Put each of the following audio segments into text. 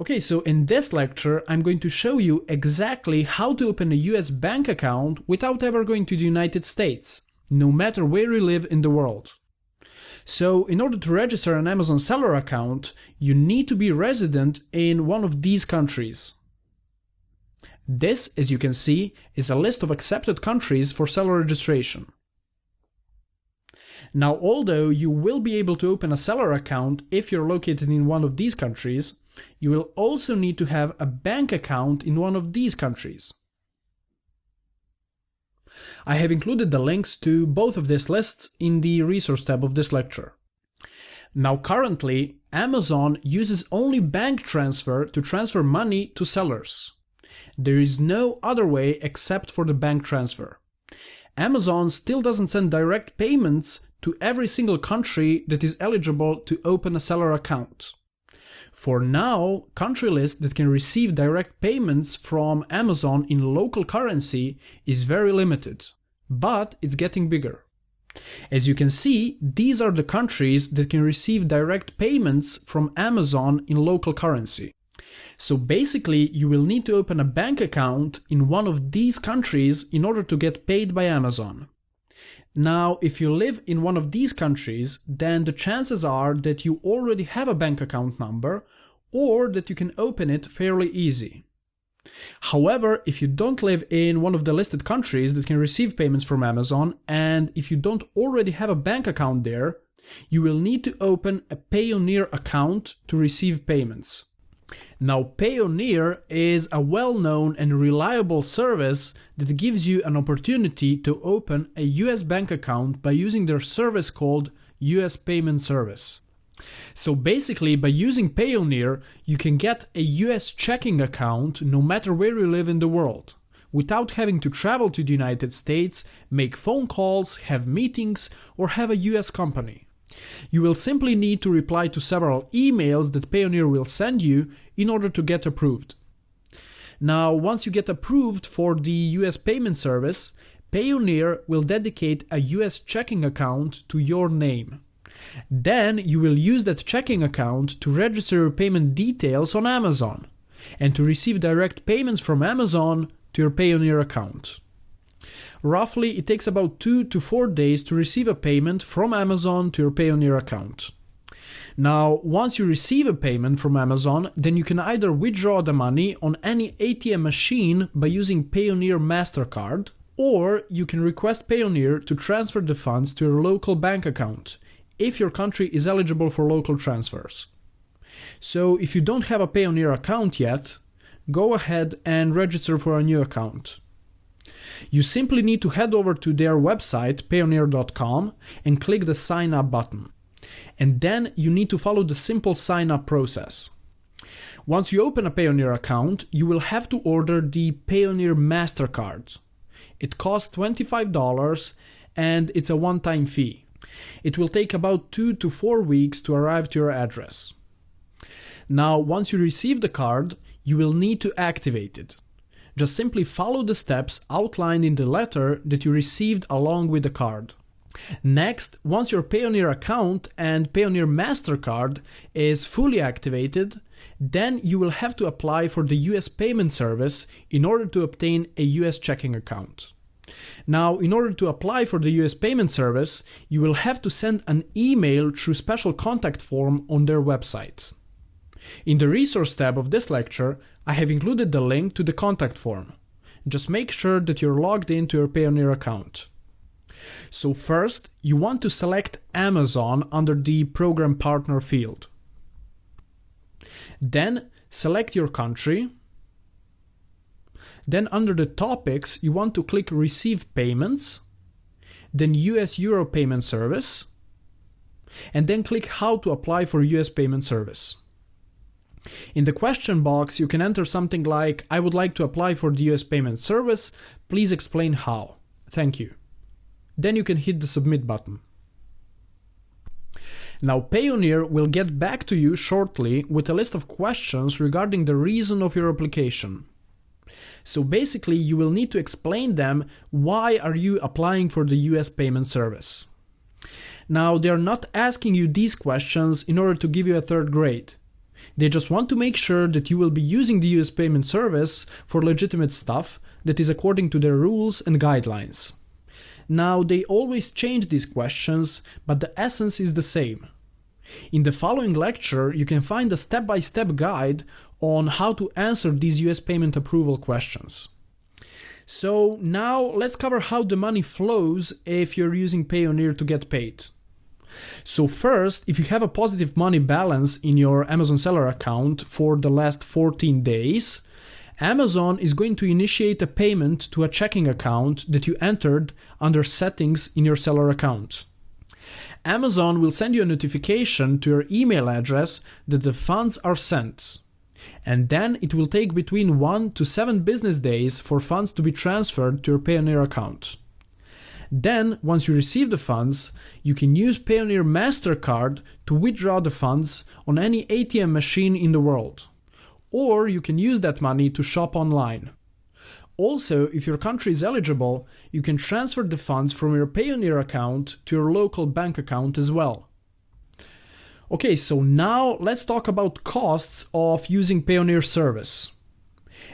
Okay, so in this lecture, I'm going to show you exactly how to open a US bank account without ever going to the United States, no matter where you live in the world. So in order to register an Amazon seller account, you need to be resident in one of these countries. This, as you can see, is a list of accepted countries for seller registration. Now, although you will be able to open a seller account if you're located in one of these countries, you will also need to have a bank account in one of these countries. I have included the links to both of these lists in the resource tab of this lecture. Now, currently, Amazon uses only bank transfer to transfer money to sellers. There is no other way except for the bank transfer. Amazon still doesn't send direct payments to every single country that is eligible to open a seller account. For now, country list that can receive direct payments from Amazon in local currency is very limited, but it's getting bigger. As you can see, these are the countries that can receive direct payments from Amazon in local currency. So basically, you will need to open a bank account in one of these countries in order to get paid by Amazon. Now, if you live in one of these countries, then the chances are that you already have a bank account number or that you can open it fairly easy. However, if you don't live in one of the listed countries that can receive payments from Amazon, and if you don't already have a bank account there, you will need to open a Payoneer account to receive payments. Now, Payoneer is a well-known and reliable service that gives you an opportunity to open a US bank account by using their service called US Payment Service. So basically, by using Payoneer, you can get a US checking account no matter where you live in the world, without having to travel to the United States, make phone calls, have meetings, or have a US company. You will simply need to reply to several emails that Payoneer will send you in order to get approved. Now, once you get approved for the US payment service, Payoneer will dedicate a US checking account to your name. Then you will use that checking account to register your payment details on Amazon and to receive direct payments from Amazon to your Payoneer account. Roughly, it takes about 2 to 4 days to receive a payment from Amazon to your Payoneer account. Now, once you receive a payment from Amazon, then you can either withdraw the money on any ATM machine by using Payoneer MasterCard, or you can request Payoneer to transfer the funds to your local bank account, if your country is eligible for local transfers. So, if you don't have a Payoneer account yet, go ahead and register for a new account. You simply need to head over to their website, payoneer.com, and click the Sign Up button. And then you need to follow the simple sign up process. Once you open a Payoneer account, you will have to order the Payoneer MasterCard. It costs $25 and it's a one-time fee. It will take about 2 to 4 weeks to arrive to your address. Now, once you receive the card, you will need to activate it. Just simply follow the steps outlined in the letter that you received along with the card. Next, once your Payoneer account and Payoneer MasterCard is fully activated, then you will have to apply for the US payment service in order to obtain a US checking account. Now, in order to apply for the US payment service, you will have to send an email through special contact form on their website. In the resource tab of this lecture, I have included the link to the contact form. Just make sure that you're logged into your Payoneer account. So first, you want to select Amazon under the Program Partner field. Then select your country. Then under the topics, you want to click Receive Payments, then US Euro Payment Service, and then click How to apply for US Payment Service. In the question box, you can enter something like, I would like to apply for the US payment service, please explain how. Thank you. Then you can hit the Submit button. Now, Payoneer will get back to you shortly with a list of questions regarding the reason of your application. So basically, you will need to explain them why are you applying for the US payment service. Now, they are not asking you these questions in order to give you a third grade. They just want to make sure that you will be using the US payment service for legitimate stuff that is according to their rules and guidelines. Now, they always change these questions, but the essence is the same. In the following lecture, you can find a step-by-step guide on how to answer these US payment approval questions. So now let's cover how the money flows if you're using Payoneer to get paid. So first, if you have a positive money balance in your Amazon seller account for the last 14 days, Amazon is going to initiate a payment to a checking account that you entered under settings in your seller account. Amazon will send you a notification to your email address that the funds are sent. And then it will take between 1 to 7 business days for funds to be transferred to your Payoneer account. Then, once you receive the funds, you can use Payoneer MasterCard to withdraw the funds on any ATM machine in the world. Or you can use that money to shop online. Also, if your country is eligible, you can transfer the funds from your Payoneer account to your local bank account as well. Okay, so now let's talk about costs of using Payoneer service.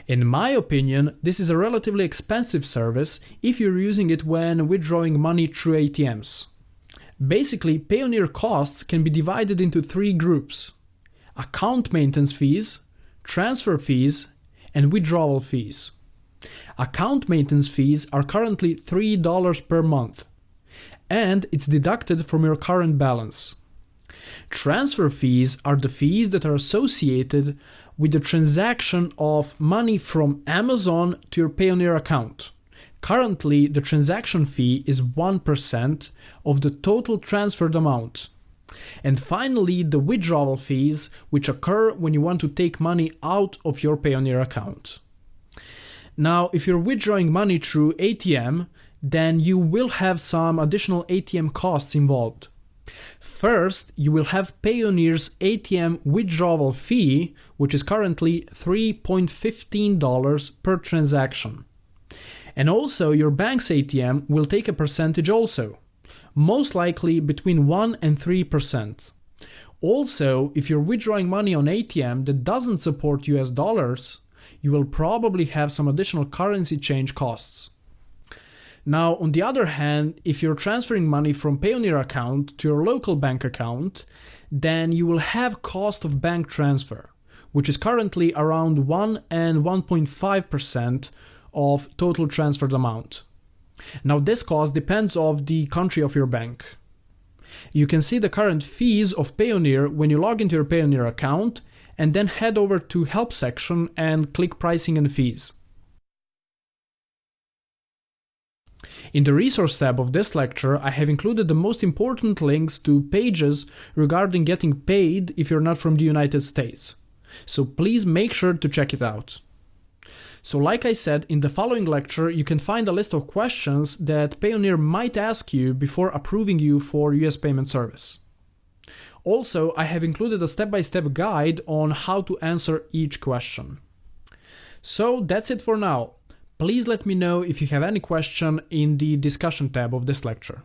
In my opinion, this is a relatively expensive service if you're using it when withdrawing money through ATMs. Basically, Payoneer costs can be divided into 3 groups: account maintenance fees, transfer fees, and withdrawal fees. Account maintenance fees are currently $3 per month, and it's deducted from your current balance. Transfer fees are the fees that are associated with the transaction of money from Amazon to your Payoneer account. Currently, the transaction fee is 1% of the total transferred amount. And finally, the withdrawal fees, which occur when you want to take money out of your Payoneer account. Now, if you're withdrawing money through ATM, then you will have some additional ATM costs involved. First, you will have Payoneer's ATM withdrawal fee, which is currently $3.15 per transaction. And also, your bank's ATM will take a percentage also, most likely between 1 and 3%. Also, if you're withdrawing money on ATM that doesn't support US dollars, you will probably have some additional currency change costs. Now, on the other hand, if you're transferring money from Payoneer account to your local bank account, then you will have cost of bank transfer, which is currently around 1 and 1.5% of total transferred amount. Now, this cost depends on the country of your bank. You can see the current fees of Payoneer when you log into your Payoneer account and then head over to Help section and click Pricing and Fees. In the Resource tab of this lecture, I have included the most important links to pages regarding getting paid if you're not from the United States. So please make sure to check it out. So like I said, in the following lecture, you can find a list of questions that Payoneer might ask you before approving you for US payment service. Also, I have included a step-by-step guide on how to answer each question. So that's it for now. Please let me know if you have any question in the discussion tab of this lecture.